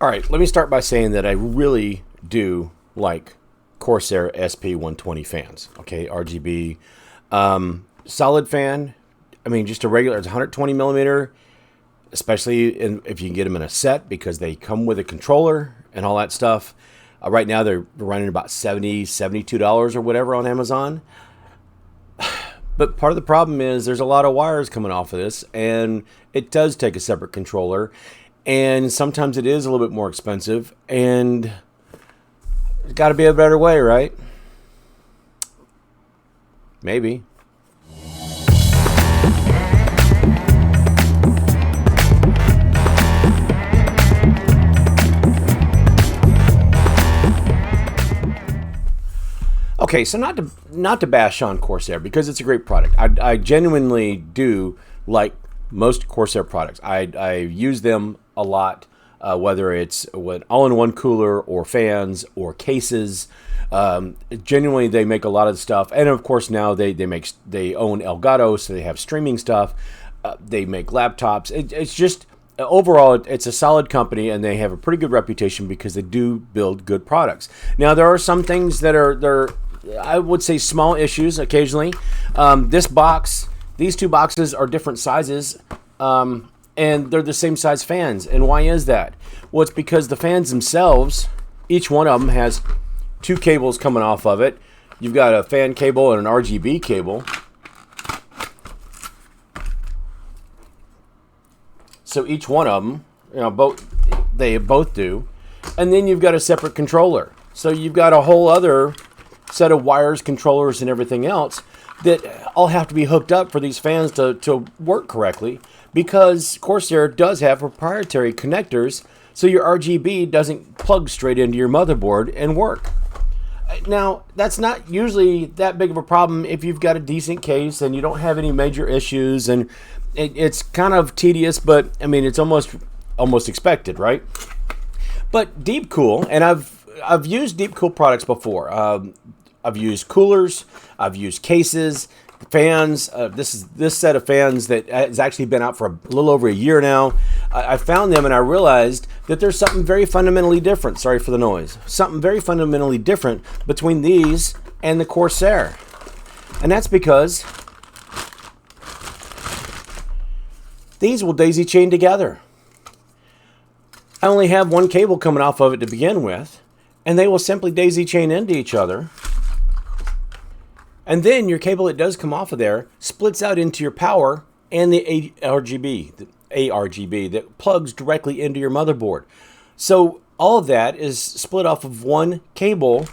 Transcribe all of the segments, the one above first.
All right, let me start by saying that I really do like Corsair SP-120 fans. Okay, RGB, solid fan. I mean, just a regular. It's 120 millimeter, especially if you can get them in a set because they come with a controller and all that stuff. Right now they're running about $70, $72 or whatever on Amazon. But part of the problem is there's a lot of wires coming off of this, and it does take a separate controller. And sometimes it is a little bit more expensive, and there's got to be a better way, right? Maybe. Okay, so not to bash on Corsair because it's a great product. I genuinely do like most Corsair products. I use them a lot, whether it's with all-in-one cooler or fans or cases. Genuinely, they make a lot of stuff, and of course now they own Elgato, so they have streaming stuff. They make laptops. It's just overall it's a solid company, and they have a pretty good reputation because they do build good products. Now there are some things that are I would say small issues occasionally. These two boxes are different sizes. And they're the same size fans. And why is that? Well, it's because the fans themselves, each one of them has two cables coming off of it. You've got a fan cable and an RGB cable. So each one of them, they both do. And then you've got a separate controller. So you've got a whole other set of wires, controllers, and everything else that all have to be hooked up for these fans to work correctly, because Corsair does have proprietary connectors, so your RGB doesn't plug straight into your motherboard and work. Now, that's not usually that big of a problem if you've got a decent case and you don't have any major issues, and it's kind of tedious, but I mean, it's almost expected, right? But DeepCool, and I've used DeepCool products before. I've used coolers, I've used cases, fans. This set of fans that has actually been out for a little over a year now. I found them and I realized that there's something very fundamentally different. Sorry for the noise. Something very fundamentally different between these and the Corsair. And that's because these will daisy chain together. I only have one cable coming off of it to begin with, and they will simply daisy chain into each other. And then your cable that does come off of there splits out into your power and the ARGB that plugs directly into your motherboard. So all of that is split off of one cable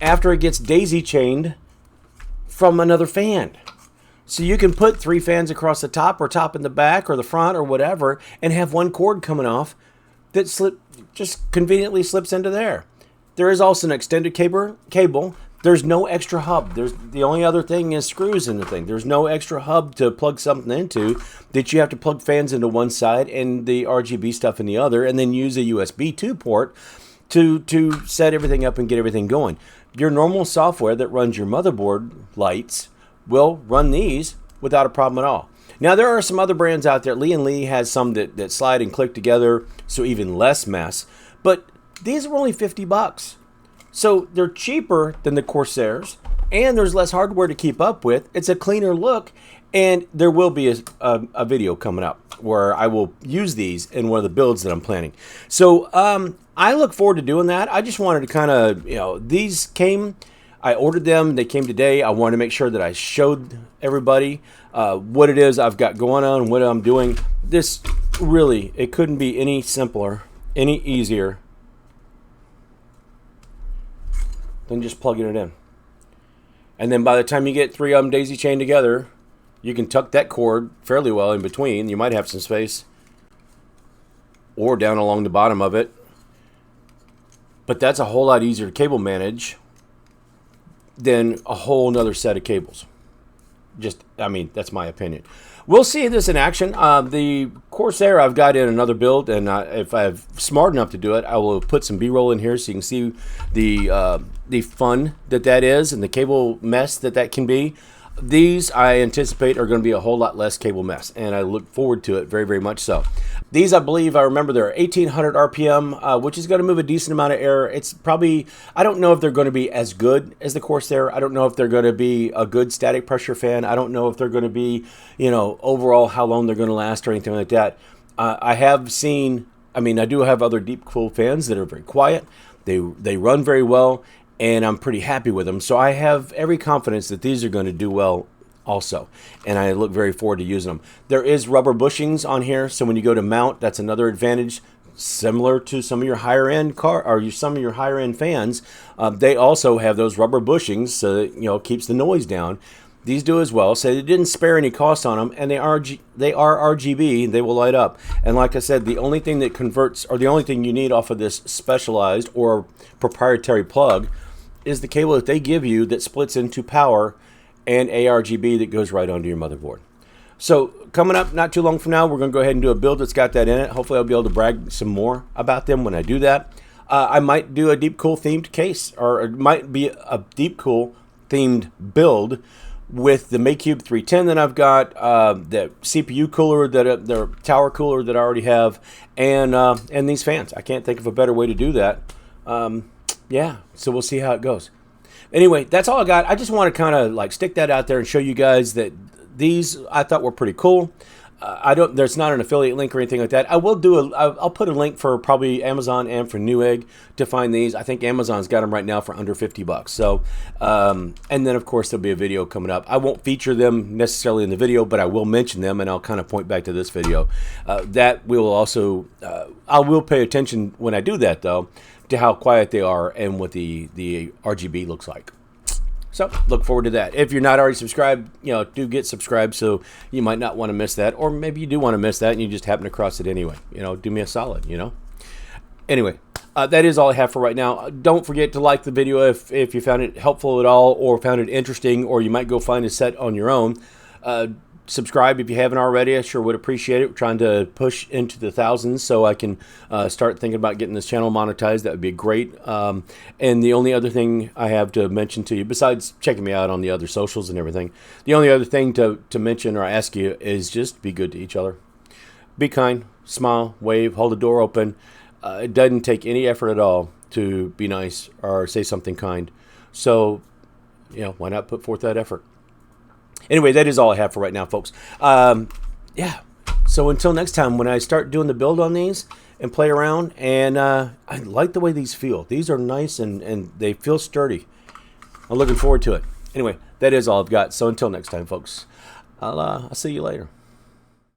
after it gets daisy chained from another fan. So you can put three fans across the top or top in the back or the front or whatever and have one cord coming off that just conveniently slips into there. There is also an extended cable. There's no extra hub. The only other thing is screws in the thing. There's no extra hub to plug something into that you have to plug fans into one side and the RGB stuff in the other, and then use a USB 2 port to set everything up and get everything going. Your normal software that runs your motherboard lights will run these without a problem at all. Now, there are some other brands out there. Lee has some that slide and click together, so even less mess. But these are only $50. So they're cheaper than the Corsairs, and there's less hardware to keep up with. It's a cleaner look, and there will be a video coming up where I will use these in one of the builds that I'm planning. So I look forward to doing that. I just wanted to kind of, these came, I ordered them, they came today. I wanted to make sure that I showed everybody what it is I've got going on, what I'm doing. This really, it couldn't be any simpler, any easier than just plugging it in. And then by the time you get three of them daisy chained together, you can tuck that cord fairly well in between. You might have some space, or down along the bottom of it. But that's a whole lot easier to cable manage than a whole nother set of cables. That's my opinion. We'll see this in action. The Corsair I've got in another build, and if I'm smart enough to do it, I will put some B-roll in here so you can see the fun that is and the cable mess that can be. These I anticipate are going to be a whole lot less cable mess, and I look forward to it very, very much so. These, I believe, I remember they're 1800 RPM, which is going to move a decent amount of air. It's probably, I don't know if they're going to be as good as the Corsair. I don't know if they're going to be a good static pressure fan. I don't know if they're going to be, you know, overall how long they're going to last or anything like that. I have seen, I mean, I do have other DeepCool fans that are very quiet. They run very well, and I'm pretty happy with them. So I have every confidence that these are going to do well also, and I look very forward to using them. There is rubber bushings on here, so when you go to mount, that's another advantage. Similar to some of your higher end some of your higher end fans, they also have those rubber bushings, so that, you know, keeps the noise down. These do as well, so they didn't spare any cost on them, and they are RGB. They will light up. And like I said, the only thing that converts, or the only thing you need off of this specialized or proprietary plug, is the cable that they give you that splits into power and ARGB that goes right onto your motherboard. So coming up not too long from now, we're going to go ahead and do a build that's got that in it. Hopefully I'll be able to brag some more about them when I do that. I might do a DeepCool themed case, or it might be a DeepCool themed build with the Maycube 310 that I've got, the CPU cooler, the tower cooler that I already have, and these fans. I can't think of a better way to do that. Yeah, so we'll see how it goes. Anyway, that's all I got. I just want to kind of like stick that out there and show you guys that these I thought were pretty cool. There's not an affiliate link or anything like that. I'll put a link for probably Amazon and for NewEgg to find these. I think Amazon's got them right now for under 50 bucks. So, and then of course there'll be a video coming up. I won't feature them necessarily in the video, but I will mention them, and I'll kind of point back to this video. That will also, I will pay attention when I do that though, to how quiet they are and what the RGB looks like. So look forward to that. If you're not already subscribed, you know, do get subscribed, so you might not want to miss that, or maybe you do want to miss that and you just happen across it anyway. You know, do me a solid, you know. Anyway, that is all I have for right now. Don't forget to like the video if you found it helpful at all, or found it interesting, or you might go find a set on your own. Subscribe if you haven't already. I sure would appreciate it. We're trying to push into the thousands so I can start thinking about getting this channel monetized. That would be great. And the only other thing I have to mention to you, besides checking me out on the other socials and everything, the only other thing to mention or ask you is just be good to each other. Be kind, smile, wave, hold the door open. It doesn't take any effort at all to be nice or say something kind. So, you know, why not put forth that effort? Anyway, that is all I have for right now, folks. Yeah, so until next time, when I start doing the build on these and play around, and I like the way these feel. These are nice, and they feel sturdy. I'm looking forward to it. Anyway, that is all I've got. So until next time, folks, I'll see you later.